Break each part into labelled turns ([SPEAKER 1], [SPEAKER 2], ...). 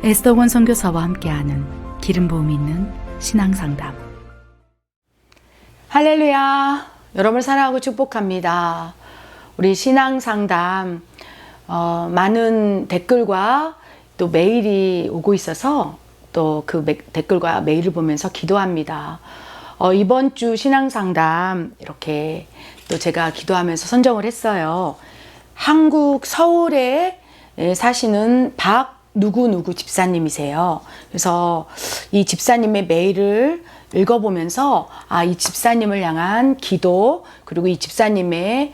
[SPEAKER 1] 에스더 선교사와 함께하는 기름 부음이 있는 신앙상담.
[SPEAKER 2] 할렐루야. 여러분을 사랑하고 축복합니다. 우리 신앙상담 많은 댓글과 또 메일이 오고 있어서 또 그 댓글과 메일을 보면서 기도합니다. 이번 주 신앙상담 이렇게 또 제가 기도하면서 선정을 했어요. 한국 서울에 사시는 누구 집사님이세요. 그래서 이 집사님의 메일을 읽어보면서 이 집사님을 향한 기도, 그리고 이 집사님을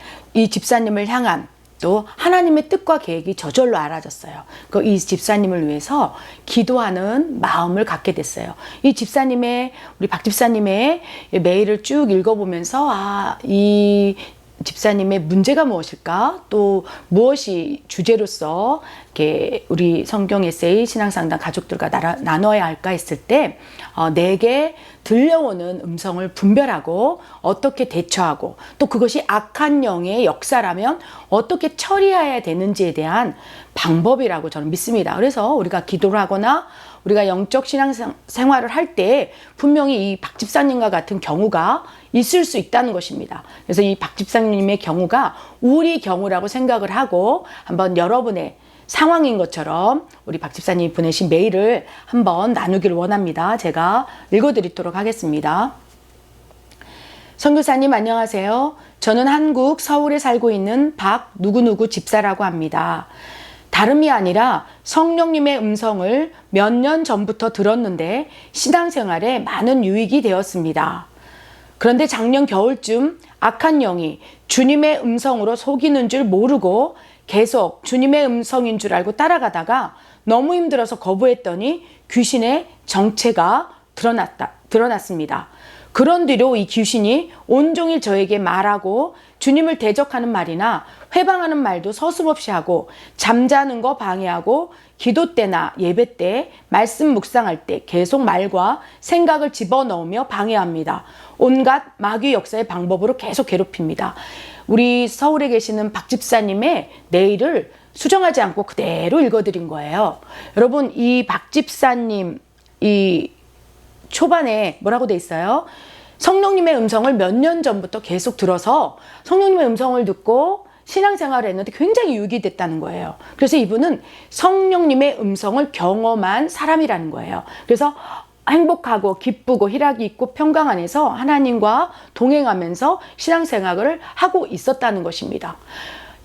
[SPEAKER 2] 향한 또 하나님의 뜻과 계획이 저절로 알아졌어요. 이 집사님을 위해서 기도하는 마음을 갖게 됐어요. 이 집사님의, 우리 박 집사님의 메일을 쭉 읽어보면서 이 집사님의 문제가 무엇일까? 또 무엇이 주제로서 이렇게 우리 성경 에세이 신앙상담 가족들과 나눠야 할까 했을 때 내게 들려오는 음성을 분별하고 어떻게 대처하고 또 그것이 악한 영의 역사라면 어떻게 처리해야 되는지에 대한 방법이라고 저는 믿습니다. 그래서 우리가 기도를 하거나 우리가 영적 신앙 생활을 할 때 분명히 이 박 집사님과 같은 경우가 있을 수 있다는 것입니다. 그래서 이 박 집사님의 경우가 우리 경우라고 생각을 하고 한번 여러분의 상황인 것처럼 우리 박 집사님이 보내신 메일을 한번 나누기를 원합니다. 제가 읽어드리도록 하겠습니다. 선교사님 안녕하세요. 저는 한국 서울에 살고 있는 박 누구누구 집사라고 합니다. 다름이 아니라 성령님의 음성을 몇 년 전부터 들었는데 신앙생활에 많은 유익이 되었습니다. 그런데 작년 겨울쯤 악한 영이 주님의 음성으로 속이는 줄 모르고 계속 주님의 음성인 줄 알고 따라가다가 너무 힘들어서 거부했더니 귀신의 정체가 드러났습니다. 그런 뒤로 이 귀신이 온종일 저에게 말하고 주님을 대적하는 말이나 회방하는 말도 서슴없이 하고 잠자는 거 방해하고 기도 때나 예배 때 말씀 묵상할 때 계속 말과 생각을 집어넣으며 방해합니다. 온갖 마귀 역사의 방법으로 계속 괴롭힙니다. 우리 서울에 계시는 박 집사님의 메일을 수정하지 않고 그대로 읽어드린 거예요. 여러분, 이 박 집사님 이 초반에 뭐라고 돼 있어요? 성령님의 음성을 몇 년 전부터 계속 들어서 성령님의 음성을 듣고 신앙생활을 했는데 굉장히 유익이 됐다는 거예요. 그래서 이분은 성령님의 음성을 경험한 사람이라는 거예요. 그래서 행복하고 기쁘고 희락이 있고 평강 안에서 하나님과 동행하면서 신앙생활을 하고 있었다는 것입니다.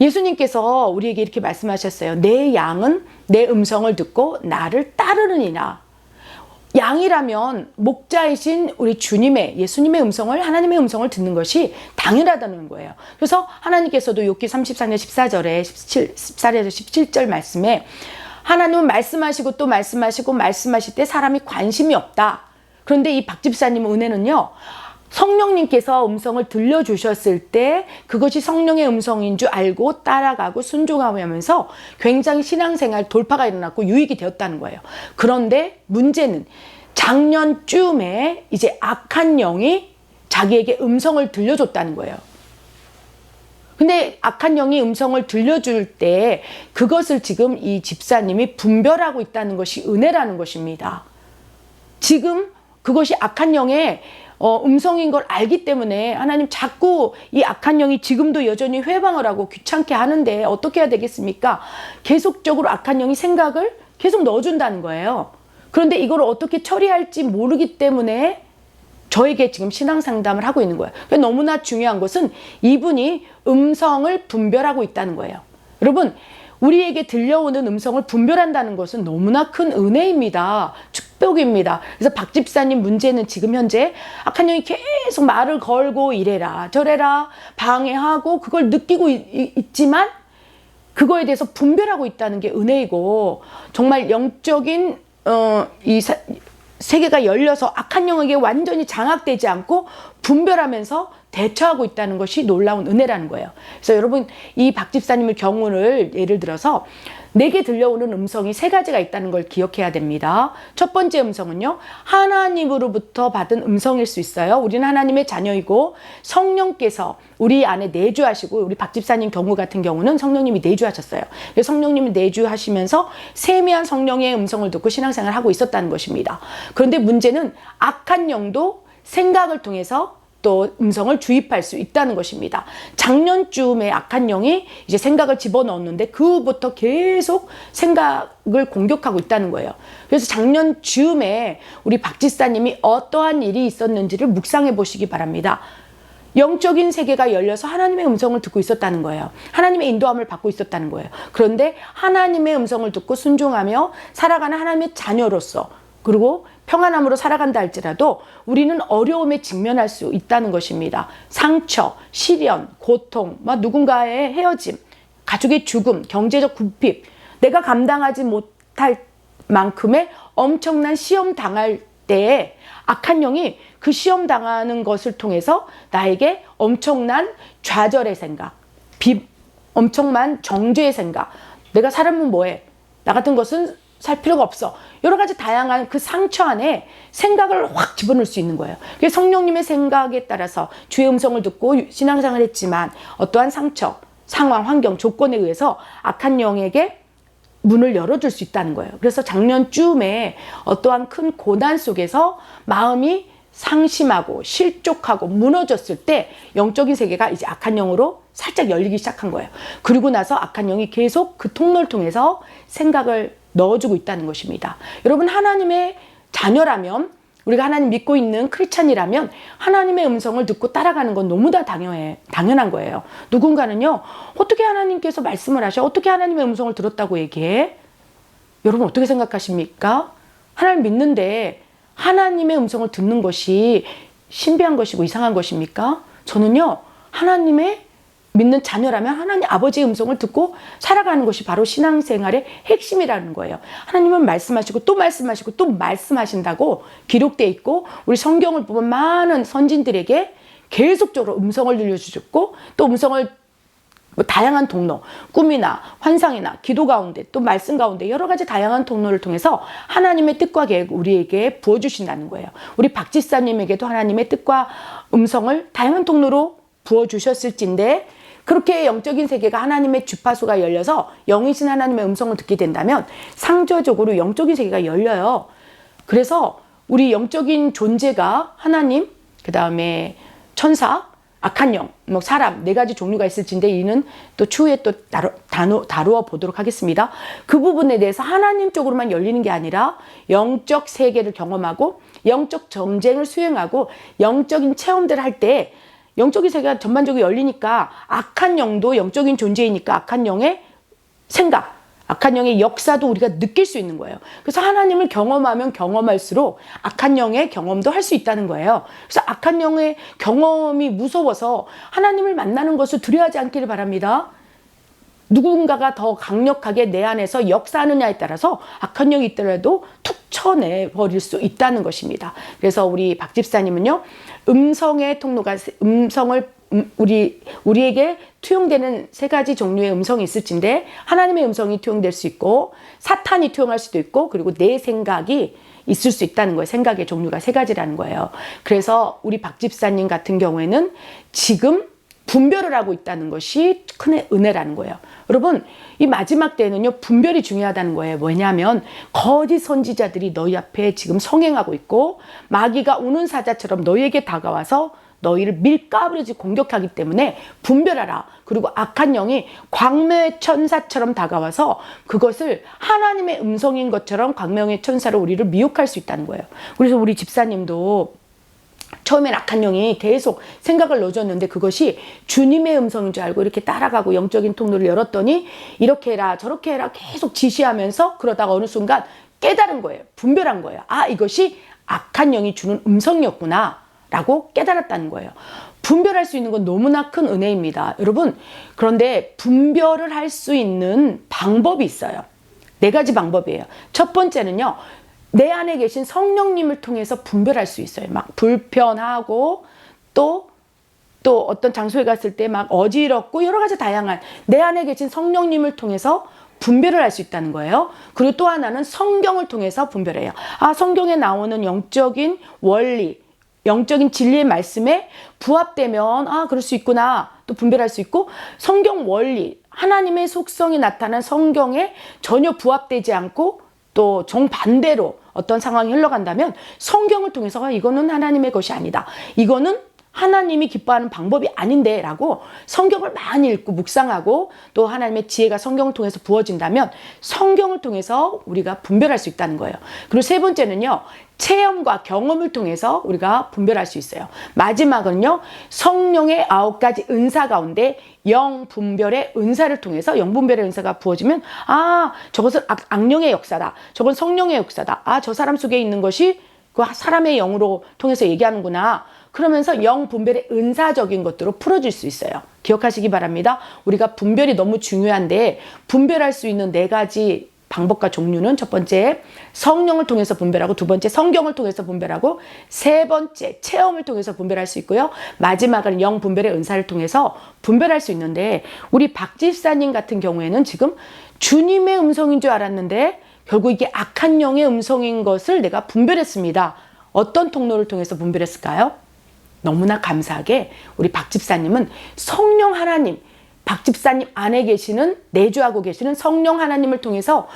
[SPEAKER 2] 예수님께서 우리에게 이렇게 말씀하셨어요. 내 양은 내 음성을 듣고 나를 따르느니라. 양이라면 목자이신 우리 예수님의 음성을, 하나님의 음성을 듣는 것이 당연하다는 거예요. 그래서 하나님께서도 욥기 34장 14절에 14절에서 17절 말씀에 하나님은 말씀하시고 또 말씀하시고 말씀하실 때 사람이 관심이 없다. 그런데 이 박 집사님 은혜는요, 성령님께서 음성을 들려주셨을 때 그것이 성령의 음성인 줄 알고 따라가고 순종하면서 굉장히 신앙생활 돌파가 일어났고 유익이 되었다는 거예요. 그런데 문제는 작년쯤에 이제 악한 영이 자기에게 음성을 들려줬다는 거예요. 근데 악한 영이 음성을 들려줄 때 그것을 지금 이 집사님이 분별하고 있다는 것이 은혜라는 것입니다. 지금 그것이 악한 영의 음성인 걸 알기 때문에 하나님 자꾸 이 악한 영이 지금도 여전히 회방을 하고 귀찮게 하는데 어떻게 해야 되겠습니까? 계속적으로 악한 영이 생각을 계속 넣어준다는 거예요. 그런데 이걸 어떻게 처리할지 모르기 때문에 저에게 지금 신앙 상담을 하고 있는 거예요. 너무나 중요한 것은 이분이 음성을 분별하고 있다는 거예요. 여러분, 우리에게 들려오는 음성을 분별한다는 것은 너무나 큰 은혜입니다. 축복입니다. 그래서 박 집사님 문제는 지금 현재 악한 영이 계속 말을 걸고 이래라 저래라 방해하고 그걸 느끼고 있지만 그거에 대해서 분별하고 있다는 게 은혜이고, 정말 영적인 이 세계가 열려서 악한 영에게 완전히 장악되지 않고 분별하면서 대처하고 있다는 것이 놀라운 은혜라는 거예요. 그래서 여러분, 이 박 집사님의 경우를 예를 들어서 내게 들려오는 음성이 세 가지가 있다는 걸 기억해야 됩니다. 첫 번째 음성은요, 하나님으로부터 받은 음성일 수 있어요. 우리는 하나님의 자녀이고 성령께서 우리 안에 내주하시고, 우리 박 집사님 경우 같은 경우는 성령님이 내주하셨어요. 그래서 성령님이 내주하시면서 세미한 성령의 음성을 듣고 신앙생활을 하고 있었다는 것입니다. 그런데 문제는 악한 영도 생각을 통해서 또 음성을 주입할 수 있다는 것입니다. 작년쯤에 악한 영이 이제 생각을 집어넣었는데 그 후부터 계속 생각을 공격하고 있다는 거예요. 그래서 작년쯤에 우리 박 집사님이 어떠한 일이 있었는지를 묵상해 보시기 바랍니다. 영적인 세계가 열려서 하나님의 음성을 듣고 있었다는 거예요. 하나님의 인도함을 받고 있었다는 거예요. 그런데 하나님의 음성을 듣고 순종하며 살아가는 하나님의 자녀로서, 그리고 평안함으로 살아간다 할지라도 우리는 어려움에 직면할 수 있다는 것입니다. 상처, 시련, 고통, 누군가의 헤어짐, 가족의 죽음, 경제적 궁핍, 내가 감당하지 못할 만큼의 엄청난 시험 당할 때에 악한 영이 그 시험 당하는 것을 통해서 나에게 엄청난 좌절의 생각, 엄청난 정죄의 생각, 내가 살면 뭐해? 나 같은 것은 살 필요가 없어. 여러 가지 다양한 그 상처 안에 생각을 확 집어넣을 수 있는 거예요. 그래서 성령님의 생각에 따라서 주의 음성을 듣고 신앙생활을 했지만 어떠한 상처, 상황, 환경, 조건에 의해서 악한 영에게 문을 열어줄 수 있다는 거예요. 그래서 작년쯤에 어떠한 큰 고난 속에서 마음이 상심하고 실족하고 무너졌을 때 영적인 세계가 이제 악한 영으로 살짝 열리기 시작한 거예요. 그리고 나서 악한 영이 계속 그 통로를 통해서 생각을 넣어주고 있다는 것입니다. 여러분, 하나님의 자녀라면, 우리가 하나님 믿고 있는 크리스찬이라면 하나님의 음성을 듣고 따라가는 건 너무나 당연한 거예요. 누군가는요, 어떻게 하나님께서 말씀을 하셔? 어떻게 하나님의 음성을 들었다고 얘기해? 여러분 어떻게 생각하십니까? 하나님 믿는데 하나님의 음성을 듣는 것이 신비한 것이고 이상한 것입니까? 저는요, 하나님의 믿는 자녀라면 하나님 아버지의 음성을 듣고 살아가는 것이 바로 신앙생활의 핵심이라는 거예요. 하나님은 말씀하시고 또 말씀하시고 또 말씀하신다고 기록되어 있고, 우리 성경을 보면 많은 선진들에게 계속적으로 음성을 들려주셨고, 또 음성을 다양한 통로, 꿈이나 환상이나 기도 가운데 또 말씀 가운데 여러 가지 다양한 통로를 통해서 하나님의 뜻과 계획 우리에게 부어주신다는 거예요. 우리 박 집사님에게도 하나님의 뜻과 음성을 다양한 통로로 부어주셨을진데, 그렇게 영적인 세계가 하나님의 주파수가 열려서 영이신 하나님의 음성을 듣게 된다면 상조적으로 영적인 세계가 열려요. 그래서 우리 영적인 존재가 하나님, 그 다음에 천사, 악한 영, 사람, 네 가지 종류가 있을진데 이는 또 추후에 또 다루어 보도록 하겠습니다. 그 부분에 대해서 하나님 쪽으로만 열리는 게 아니라 영적 세계를 경험하고 영적 전쟁을 수행하고 영적인 체험들을 할 때 영적인 세계가 전반적으로 열리니까 악한 영도 영적인 존재이니까 악한 영의 생각, 악한 영의 역사도 우리가 느낄 수 있는 거예요. 그래서 하나님을 경험하면 경험할수록 악한 영의 경험도 할 수 있다는 거예요. 그래서 악한 영의 경험이 무서워서 하나님을 만나는 것을 두려워하지 않기를 바랍니다. 누군가가 더 강력하게 내 안에서 역사하느냐에 따라서 악한 영이 있더라도 툭 쳐내버릴 수 있다는 것입니다. 그래서 우리 박 집사님은요, 음성의 통로가, 우리에게 투영되는 세 가지 종류의 음성이 있을진데, 하나님의 음성이 투영될 수 있고, 사탄이 투영할 수도 있고, 그리고 내 생각이 있을 수 있다는 거예요. 생각의 종류가 세 가지라는 거예요. 그래서 우리 박 집사님 같은 경우에는 지금 분별을 하고 있다는 것이 큰 은혜라는 거예요. 여러분, 이 마지막 때에는요, 분별이 중요하다는 거예요. 왜냐하면 거짓 선지자들이 너희 앞에 지금 성행하고 있고, 마귀가 우는 사자처럼 너희에게 다가와서 너희를 밀가부르지 공격하기 때문에 분별하라. 그리고 악한 영이 광명의 천사처럼 다가와서 그것을 하나님의 음성인 것처럼 광명의 천사로 우리를 미혹할 수 있다는 거예요. 그래서 우리 집사님도 처음엔 악한 영이 계속 생각을 넣어줬는데 그것이 주님의 음성인 줄 알고 이렇게 따라가고 영적인 통로를 열었더니 이렇게 해라 저렇게 해라 계속 지시하면서, 그러다가 어느 순간 깨달은 거예요. 분별한 거예요. 아, 이것이 악한 영이 주는 음성이었구나 라고 깨달았다는 거예요. 분별할 수 있는 건 너무나 큰 은혜입니다. 여러분, 그런데 분별을 할 수 있는 방법이 있어요. 네 가지 방법이에요. 첫 번째는요, 내 안에 계신 성령님을 통해서 분별할 수 있어요. 막 불편하고 또 어떤 장소에 갔을 때 막 어지럽고 여러 가지 다양한 내 안에 계신 성령님을 통해서 분별을 할 수 있다는 거예요. 그리고 또 하나는 성경을 통해서 분별해요. 성경에 나오는 영적인 원리, 영적인 진리의 말씀에 부합되면 그럴 수 있구나 또 분별할 수 있고, 성경 원리, 하나님의 속성이 나타난 성경에 전혀 부합되지 않고 또 정반대로 어떤 상황이 흘러간다면 성경을 통해서 이거는 하나님의 것이 아니다, 이거는 하나님이 기뻐하는 방법이 아닌데 라고 성경을 많이 읽고 묵상하고 또 하나님의 지혜가 성경을 통해서 부어진다면 성경을 통해서 우리가 분별할 수 있다는 거예요. 그리고 세 번째는요, 체험과 경험을 통해서 우리가 분별할 수 있어요. 마지막은요, 성령의 9가지 은사 가운데 영분별의 은사를 통해서, 영분별의 은사가 부어지면 저것은 악령의 역사다, 저건 성령의 역사다, 저 사람 속에 있는 것이 그 사람의 영으로 통해서 얘기하는구나, 그러면서 영분별의 은사적인 것들로 풀어질 수 있어요. 기억하시기 바랍니다. 우리가 분별이 너무 중요한데, 분별할 수 있는 4가지 방법과 종류는, 첫 번째 성령을 통해서 분별하고, 두 번째 성경을 통해서 분별하고, 세 번째 체험을 통해서 분별할 수 있고요, 마지막은 영분별의 은사를 통해서 분별할 수 있는데, 우리 박 집사님 같은 경우에는 지금 주님의 음성인 줄 알았는데 결국 이게 악한 영의 음성인 것을 내가 분별했습니다. 어떤 통로를 통해서 분별했을까요? 너무나 감사하게 우리 박 집사님은 성령 하나님, 박 집사님 안에 계시는, 내주하고 계시는 성령 하나님을 통해서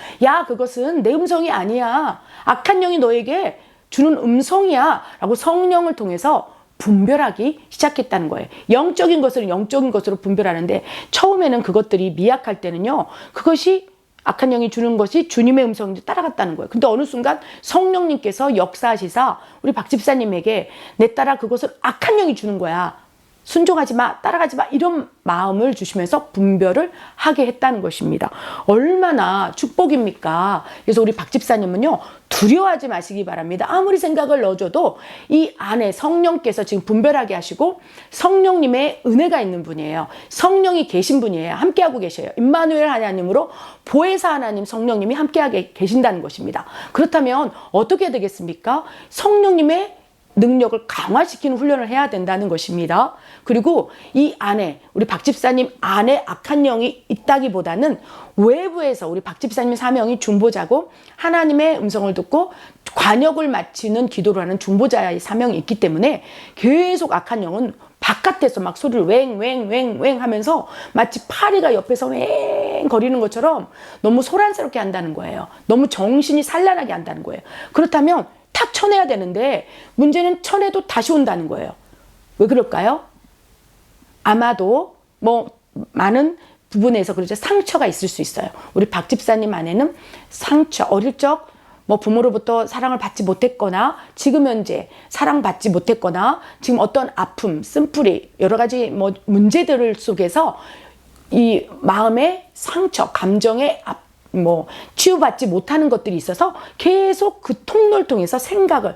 [SPEAKER 2] 그것은 내 음성이 아니야, 악한 영이 너에게 주는 음성이야 라고 성령을 통해서 분별하기 시작했다는 거예요. 영적인 것을 영적인 것으로 분별하는데, 처음에는 그것들이 미약할 때는요, 그것이 악한 영이 주는 것이 주님의 음성인지 따라갔다는 거예요. 근데 어느 순간 성령님께서 역사하시사 우리 박 집사님에게 내 딸아, 그것을 악한 영이 주는 거야, 순종하지 마, 따라가지 마, 이런 마음을 주시면서 분별을 하게 했다는 것입니다. 얼마나 축복입니까? 그래서 우리 박 집사님은요, 두려워하지 마시기 바랍니다. 아무리 생각을 넣어줘도 이 안에 성령께서 지금 분별하게 하시고 성령님의 은혜가 있는 분이에요. 성령이 계신 분이에요. 함께하고 계셔요. 임마누엘 하나님으로 보혜사 하나님 성령님이 함께하게 계신다는 것입니다. 그렇다면 어떻게 되겠습니까? 성령님의 능력을 강화시키는 훈련을 해야 된다는 것입니다. 그리고 이 안에, 우리 박 집사님 안에 악한 영이 있다기보다는 외부에서 우리 박 집사님 사명이 중보자고 하나님의 음성을 듣고 관역을 마치는 기도를 하는 중보자의 사명이 있기 때문에 계속 악한 영은 바깥에서 막 소리를 웽웽웽웽 하면서 마치 파리가 옆에서 웽 거리는 것처럼 너무 소란스럽게 한다는 거예요. 너무 정신이 산란하게 한다는 거예요. 그렇다면 탁 쳐내야 되는데 문제는 쳐내도 다시 온다는 거예요. 왜 그럴까요? 아마도 많은 부분에서 그렇죠, 상처가 있을 수 있어요. 우리 박 집사님 안에는 상처, 어릴 적 부모로부터 사랑을 받지 못했거나 지금 현재 사랑받지 못했거나 지금 어떤 아픔, 쓴뿌리, 여러 가지 문제들 속에서 이 마음의 상처, 감정의 치유받지 못하는 것들이 있어서 계속 그 통로를 통해서 생각을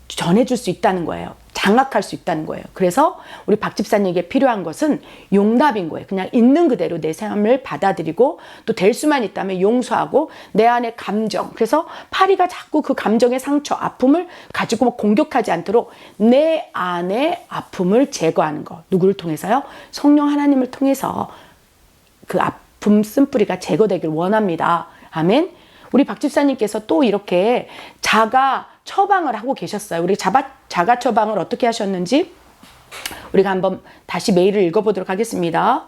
[SPEAKER 2] 전해줄 수 있다는 거예요. 장악할 수 있다는 거예요. 그래서 우리 박 집사님에게 필요한 것은 용납인 거예요. 그냥 있는 그대로 내 삶을 받아들이고 또 될 수만 있다면 용서하고 내 안의 감정, 그래서 파리가 자꾸 그 감정의 상처, 아픔을 가지고 공격하지 않도록 내 안의 아픔을 제거하는 것. 누구를 통해서요? 성령 하나님을 통해서 그 아픔 쓴뿌리가 제거되길 원합니다. 아멘. 우리 박 집사님께서 또 이렇게 자가 처방을 하고 계셨어요. 우리 자가 처방을 어떻게 하셨는지 우리가 한번 다시 메일을 읽어보도록 하겠습니다.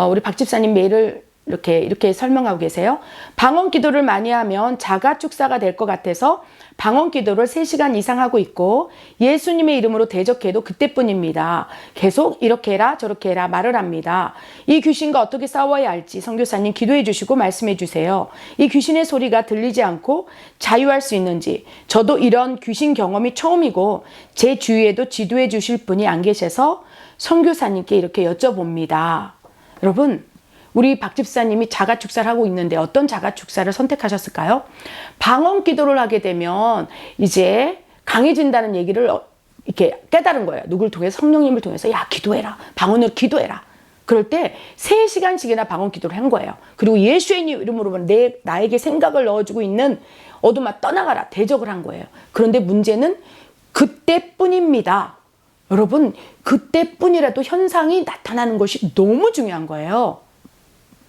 [SPEAKER 2] 우리 박 집사님 메일을 이렇게 설명하고 계세요. 방언 기도를 많이 하면 자가 축사가 될 것 같아서 방언 기도를 3시간 이상 하고 있고 예수님의 이름으로 대적해도 그때뿐입니다. 계속 이렇게 해라 저렇게 해라 말을 합니다. 이 귀신과 어떻게 싸워야 할지 선교사님 기도해 주시고 말씀해 주세요. 이 귀신의 소리가 들리지 않고 자유할 수 있는지, 저도 이런 귀신 경험이 처음이고 제 주위에도 지도해 주실 분이 안 계셔서 선교사님께 이렇게 여쭤봅니다. 여러분, 우리 박 집사님이 자가 축사를 하고 있는데 어떤 자가 축사를 선택하셨을까요? 방언 기도를 하게 되면 이제 강해진다는 얘기를 이렇게 깨달은 거예요. 누굴 통해서? 성령님을 통해서. 야, 기도해라. 방언으로 기도해라. 그럴 때 3시간씩이나 방언 기도를 한 거예요. 그리고 예수의 이름으로 나에게 생각을 넣어주고 있는 어둠아 떠나가라. 대적을 한 거예요. 그런데 문제는 그때뿐입니다. 여러분, 그때뿐이라도 현상이 나타나는 것이 너무 중요한 거예요.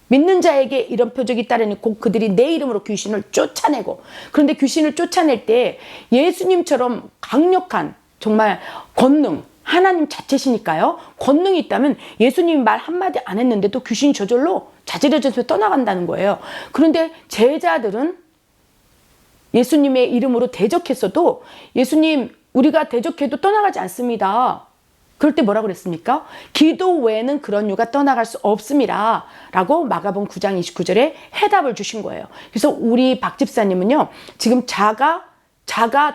[SPEAKER 2] 믿는 자에게 이런 표적이 있다라니 곧 그들이 내 이름으로 귀신을 쫓아내고, 그런데 귀신을 쫓아낼 때 예수님처럼 강력한 정말 권능, 하나님 자체시니까요. 권능이 있다면 예수님이 말 한마디 안 했는데도 귀신이 저절로 자지러져서 떠나간다는 거예요. 그런데 제자들은 예수님의 이름으로 대적했어도 예수님, 우리가 대적해도 떠나가지 않습니다. 그럴 때 뭐라고 그랬습니까? 기도 외에는 그런 유가 떠나갈 수 없습니다. 라고 마가복음 9장 29절에 해답을 주신 거예요. 그래서 우리 박 집사님은요, 지금 자가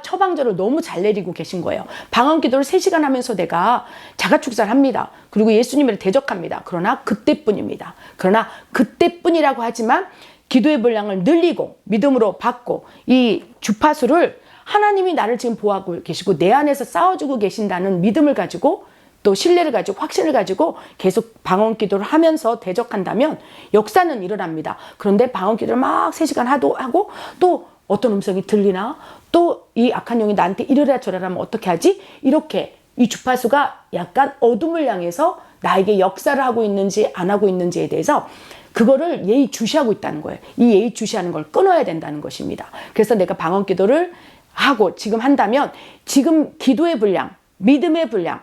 [SPEAKER 2] 처방전을 너무 잘 내리고 계신 거예요. 방언 기도를 3시간 하면서 내가 자가 축사를 합니다. 그리고 예수님을 대적합니다. 그러나 그때뿐입니다. 그러나 그때뿐이라고 하지만 기도의 분량을 늘리고 믿음으로 받고 이 주파수를 하나님이 나를 지금 보호하고 계시고 내 안에서 싸워주고 계신다는 믿음을 가지고 또 신뢰를 가지고 확신을 가지고 계속 방언 기도를 하면서 대적한다면 역사는 일어납니다. 그런데 방언 기도를 막 3시간 하고 또 어떤 음성이 들리나, 또 이 악한 영이 나한테 이래라 저래라 하면 어떻게 하지? 이렇게 이 주파수가 약간 어둠을 향해서 나에게 역사를 하고 있는지 안 하고 있는지에 대해서 그거를 예의주시하고 있다는 거예요. 이 예의주시하는 걸 끊어야 된다는 것입니다. 그래서 내가 방언 기도를 하고 지금 한다면 지금 기도의 분량, 믿음의 분량,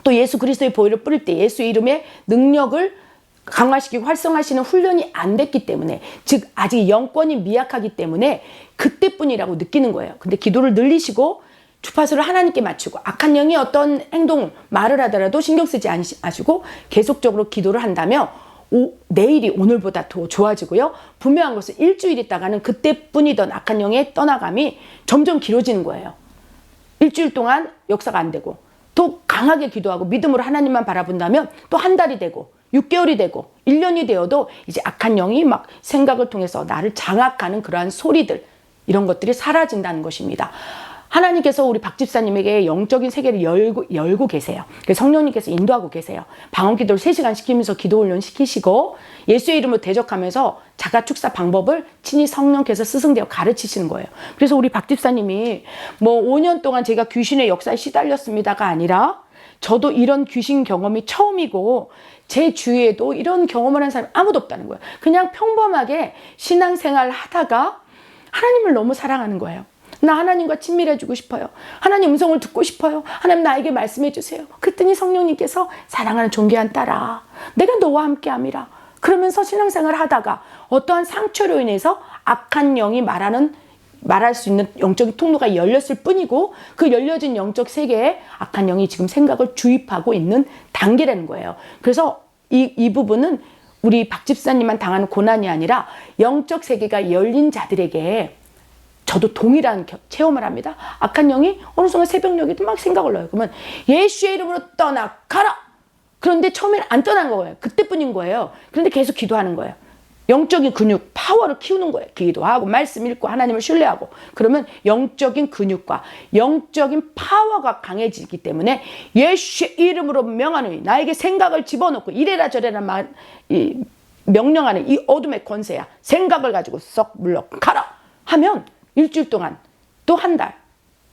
[SPEAKER 2] 또 예수 그리스도의 보혈을 뿌릴 때 예수의 이름의 능력을 강화시키고 활성화하시는 훈련이 안 됐기 때문에, 즉 아직 영권이 미약하기 때문에 그때뿐이라고 느끼는 거예요. 근데 기도를 늘리시고 주파수를 하나님께 맞추고 악한 영이 어떤 행동, 말을 하더라도 신경 쓰지 않으시고 계속적으로 기도를 한다면 내일이 오늘보다 더 좋아지고요. 분명한 것은 일주일 있다가는 그때뿐이던 악한 영의 떠나감이 점점 길어지는 거예요. 일주일 동안 역사가 안 되고 또 강하게 기도하고 믿음으로 하나님만 바라본다면 또 한 달이 되고 6개월이 되고 1년이 되어도 이제 악한 영이 막 생각을 통해서 나를 장악하는 그러한 소리들, 이런 것들이 사라진다는 것입니다. 하나님께서 우리 박 집사님에게 영적인 세계를 열고 계세요. 그래서 성령님께서 인도하고 계세요. 방언 기도를 3시간 시키면서 기도 훈련 시키시고 예수의 이름으로 대적하면서 자가 축사 방법을 친히 성령께서 스승되어 가르치시는 거예요. 그래서 우리 박 집사님이 뭐 5년 동안 제가 귀신의 역사에 시달렸습니다가 아니라 저도 이런 귀신 경험이 처음이고 제 주위에도 이런 경험을 한 사람이 아무도 없다는 거예요. 그냥 평범하게 신앙생활 하다가 하나님을 너무 사랑하는 거예요. 나 하나님과 친밀해지고 싶어요. 하나님 음성을 듣고 싶어요. 하나님 나에게 말씀해 주세요. 그랬더니 성령님께서 사랑하는 존귀한 딸아, 내가 너와 함께함이라. 그러면서 신앙생활을 하다가 어떠한 상처로 인해서 악한 영이 말할 수 있는 영적인 통로가 열렸을 뿐이고 그 열려진 영적 세계에 악한 영이 지금 생각을 주입하고 있는 단계라는 거예요. 그래서 이 부분은 우리 박 집사님만 당하는 고난이 아니라 영적 세계가 열린 자들에게 저도 동일한 체험을 합니다. 악한 영이 어느 순간 새벽녘에도 막 생각을 넣어요. 그러면 예수의 이름으로 떠나가라! 그런데 처음에는 안 떠난 거예요. 그때뿐인 거예요. 그런데 계속 기도하는 거예요. 영적인 근육, 파워를 키우는 거예요. 기도하고 말씀 읽고 하나님을 신뢰하고 그러면 영적인 근육과 영적인 파워가 강해지기 때문에 예수의 이름으로 명하노니 나에게 생각을 집어넣고 이래라 저래라 명령하는 이 어둠의 권세야. 생각을 가지고 썩 물러가라 하면 일주일 동안 또 한 달,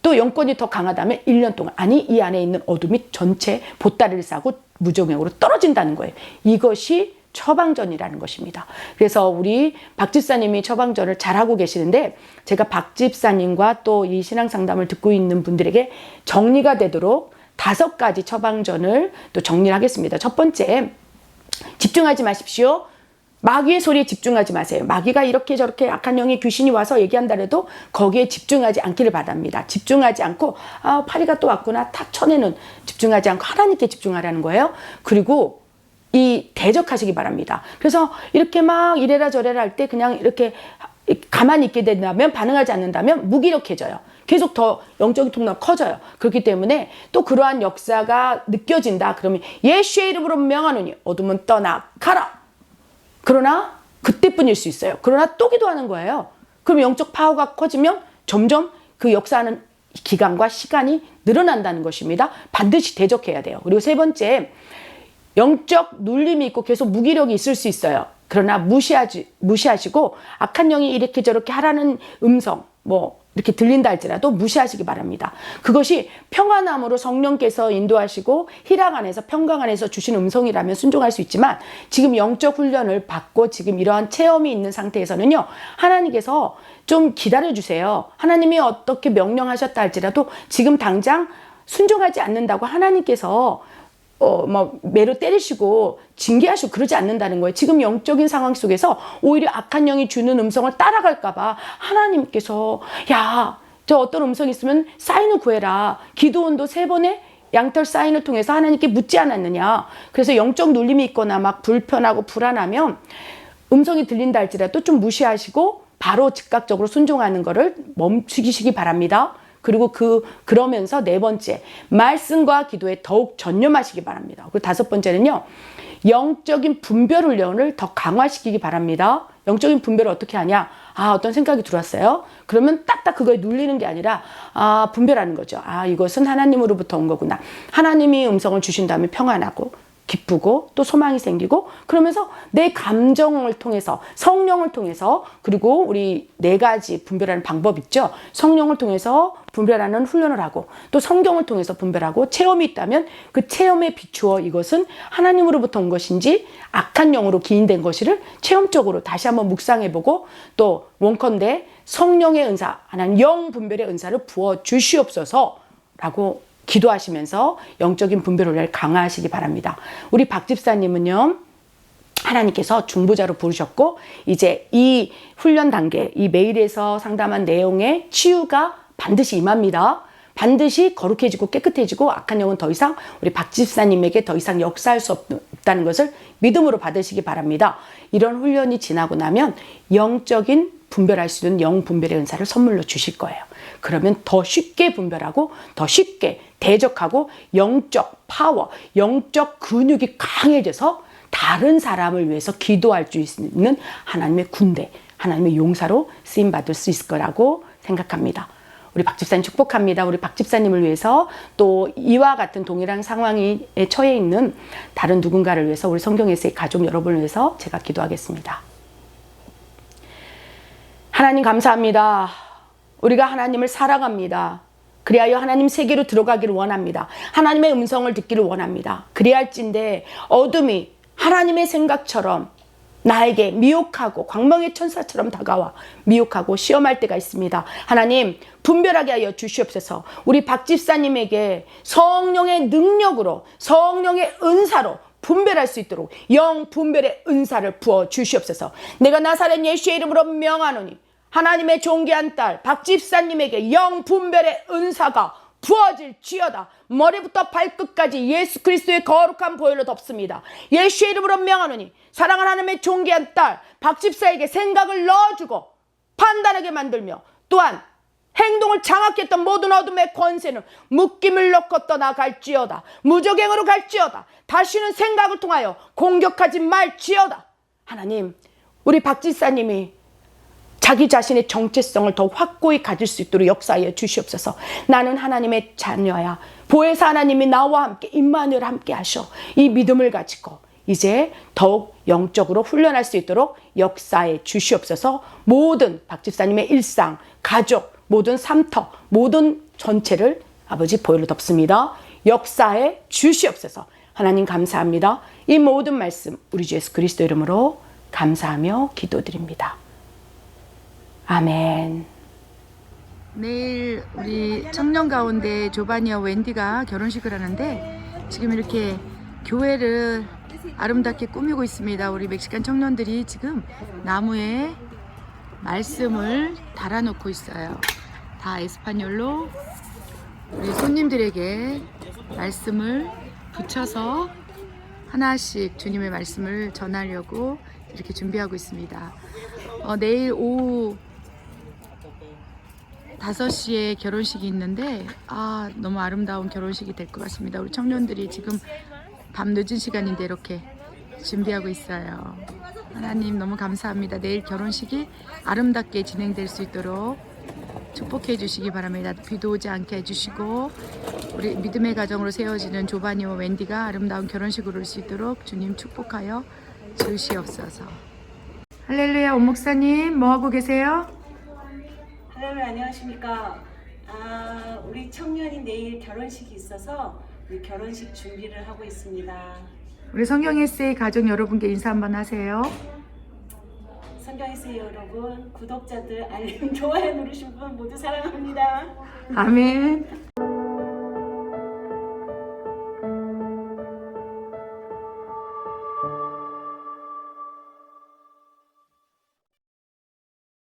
[SPEAKER 2] 또 영권이 더 강하다면 1년 동안, 아니 이 안에 있는 어둠이 전체 보따리를 싸고 무정행으로 떨어진다는 거예요. 이것이 처방전이라는 것입니다. 그래서 우리 박 집사님이 처방전을 잘하고 계시는데 제가 박 집사님과 또 이 신앙상담을 듣고 있는 분들에게 정리가 되도록 5가지 처방전을 또 정리를 하겠습니다. 첫 번째, 집중하지 마십시오. 마귀의 소리에 집중하지 마세요. 마귀가 이렇게 저렇게 악한 영의 귀신이 와서 얘기한다 해도 거기에 집중하지 않기를 바랍니다. 집중하지 않고 파리가 또 왔구나 탁 쳐내는, 집중하지 않고 하나님께 집중하라는 거예요. 그리고 이 대적하시기 바랍니다. 그래서 이렇게 막 이래라 저래라 할 때 그냥 이렇게 가만히 있게 된다면, 반응하지 않는다면 무기력해져요. 계속 더 영적인 통로가 커져요. 그렇기 때문에 또 그러한 역사가 느껴진다 그러면 예수의 이름으로 명하노니 어둠은 떠나가라. 그러나 그때뿐일 수 있어요. 그러나 또 기도하는 거예요. 그럼 영적 파워가 커지면 점점 그 역사하는 기간과 시간이 늘어난다는 것입니다. 반드시 대적해야 돼요. 그리고 3번째, 영적 눌림이 있고 계속 무기력이 있을 수 있어요. 그러나 무시하시고 악한 영이 이렇게 저렇게 하라는 음성, 이렇게 들린다 할지라도 무시하시기 바랍니다. 그것이 평안함으로 성령께서 인도하시고 희락 안에서 평강 안에서 주신 음성이라면 순종할 수 있지만, 지금 영적 훈련을 받고 지금 이러한 체험이 있는 상태에서는요, 하나님께서 좀 기다려주세요. 하나님이 어떻게 명령하셨다 할지라도 지금 당장 순종하지 않는다고 하나님께서 매로 때리시고 징계하시고 그러지 않는다는 거예요. 지금 영적인 상황 속에서 오히려 악한 영이 주는 음성을 따라갈까봐 하나님께서, 야, 저 어떤 음성이 있으면 사인을 구해라. 기도원도 3번의 양털 사인을 통해서 하나님께 묻지 않았느냐. 그래서 영적 눌림이 있거나 막 불편하고 불안하면 음성이 들린다 할지라도 좀 무시하시고 바로 즉각적으로 순종하는 거를 멈추시기 바랍니다. 그리고 그러면서 4번째, 말씀과 기도에 더욱 전념하시기 바랍니다. 그리고 5번째는요, 영적인 분별 훈련을 더 강화시키기 바랍니다. 영적인 분별을 어떻게 하냐? 어떤 생각이 들어왔어요. 그러면 딱딱 그거에 눌리는 게 아니라, 분별하는 거죠. 이것은 하나님으로부터 온 거구나. 하나님이 음성을 주신다면 평안하고, 기쁘고 또 소망이 생기고, 그러면서 내 감정을 통해서, 성령을 통해서, 그리고 우리 4가지 분별하는 방법 있죠. 성령을 통해서 분별하는 훈련을 하고, 또 성경을 통해서 분별하고, 체험이 있다면 그 체험에 비추어 이것은 하나님으로부터 온 것인지 악한 영으로 기인된 것을 체험적으로 다시 한번 묵상해보고, 또 원컨대 성령의 은사, 하나님 영 분별의 은사를 부어 주시옵소서 라고 기도하시면서 영적인 분별 훈련을 강화하시기 바랍니다. 우리 박 집사님은요, 하나님께서 중보자로 부르셨고, 이제 이 훈련 단계, 이 메일에서 상담한 내용의 치유가 반드시 임합니다. 반드시 거룩해지고 깨끗해지고 악한 영은 더 이상 우리 박 집사님에게 더 이상 역사할 수 없다는 것을 믿음으로 받으시기 바랍니다. 이런 훈련이 지나고 나면 영적인 분별할 수 있는 영 분별의 은사를 선물로 주실 거예요. 그러면 더 쉽게 분별하고 더 쉽게 대적하고 영적 파워, 영적 근육이 강해져서 다른 사람을 위해서 기도할 수 있는 하나님의 군대, 하나님의 용사로 쓰임받을 수 있을 거라고 생각합니다. 우리 박 집사님 축복합니다. 우리 박 집사님을 위해서, 또 이와 같은 동일한 상황에 처해 있는 다른 누군가를 위해서, 우리 성경에서의 가족 여러분을 위해서 제가 기도하겠습니다. 하나님 감사합니다. 우리가 하나님을 사랑합니다. 그리하여 하나님 세계로 들어가기를 원합니다. 하나님의 음성을 듣기를 원합니다. 그리할진대 어둠이 하나님의 생각처럼 나에게 미혹하고 광명의 천사처럼 다가와 미혹하고 시험할 때가 있습니다. 하나님 분별하게 하여 주시옵소서. 우리 박 집사님에게 성령의 능력으로, 성령의 은사로 분별할 수 있도록 영 분별의 은사를 부어 주시옵소서. 내가 나사렛 예수의 이름으로 명하노니 하나님의 존귀한 딸 박 집사님에게 영 분별의 은사가 부어질지어다. 머리부터 발끝까지 예수 그리스도의 거룩한 보혈로 덮습니다. 예수의 이름으로 명하노니 사랑하는 하나님의 존귀한 딸 박 집사에게 생각을 넣어주고 판단하게 만들며, 또한 행동을 장악히 했던 모든 어둠의 권세는 묶임을 놓고 떠나갈지어다. 무적행으로 갈지어다. 다시는 생각을 통하여 공격하지 말지어다. 하나님, 우리 박 집사님이 자기 자신의 정체성을 더 확고히 가질 수 있도록 역사하여 주시옵소서. 나는 하나님의 자녀야. 보혜사 하나님이 나와 함께 임마누엘 함께 하셔. 이 믿음을 가지고 이제 더욱 영적으로 훈련할 수 있도록 역사해 주시옵소서. 모든 박 집사님의 일상, 가족, 모든 삶터, 모든 전체를 아버지 보혈로 덮습니다. 역사해 주시옵소서. 하나님 감사합니다. 이 모든 말씀 우리 주 예수 그리스도 이름으로 감사하며 기도드립니다. 아멘.
[SPEAKER 3] 내일 우리 청년 가운데 조바니와 웬디가 결혼식을 하는데 지금 이렇게 교회를 아름답게 꾸미고 있습니다. 우리 멕시칸 청년들이 지금 나무에 말씀을 달아놓고 있어요. 다 에스파뇰로 우리 손님들에게 말씀을 붙여서 하나씩 주님의 말씀을 전하려고 이렇게 준비하고 있습니다. 내일 오후 5시에 결혼식이 있는데 너무 아름다운 결혼식이 될 것 같습니다. 우리 청년들이 지금 밤 늦은 시간인데 이렇게 준비하고 있어요. 하나님 너무 감사합니다. 내일 결혼식이 아름답게 진행될 수 있도록 축복해 주시기 바랍니다. 비도 오지 않게 해주시고 우리 믿음의 가정으로 세워지는 조바니와 웬디가 아름다운 결혼식으로 올 수 있도록 주님 축복하여 주시옵소서. 할렐루야. 온 목사님 뭐 하고 계세요?
[SPEAKER 4] 하나님 안녕하십니까. 우리 청년이 내일 결혼식이 있어서 우리 결혼식 준비를 하고 있습니다.
[SPEAKER 3] 우리 성경 에세이 가족 여러분께 인사 한번 하세요.
[SPEAKER 4] 성경 에세이 여러분, 구독자들, 알림, 좋아요 누르신 분 모두 사랑합니다.
[SPEAKER 3] 아멘.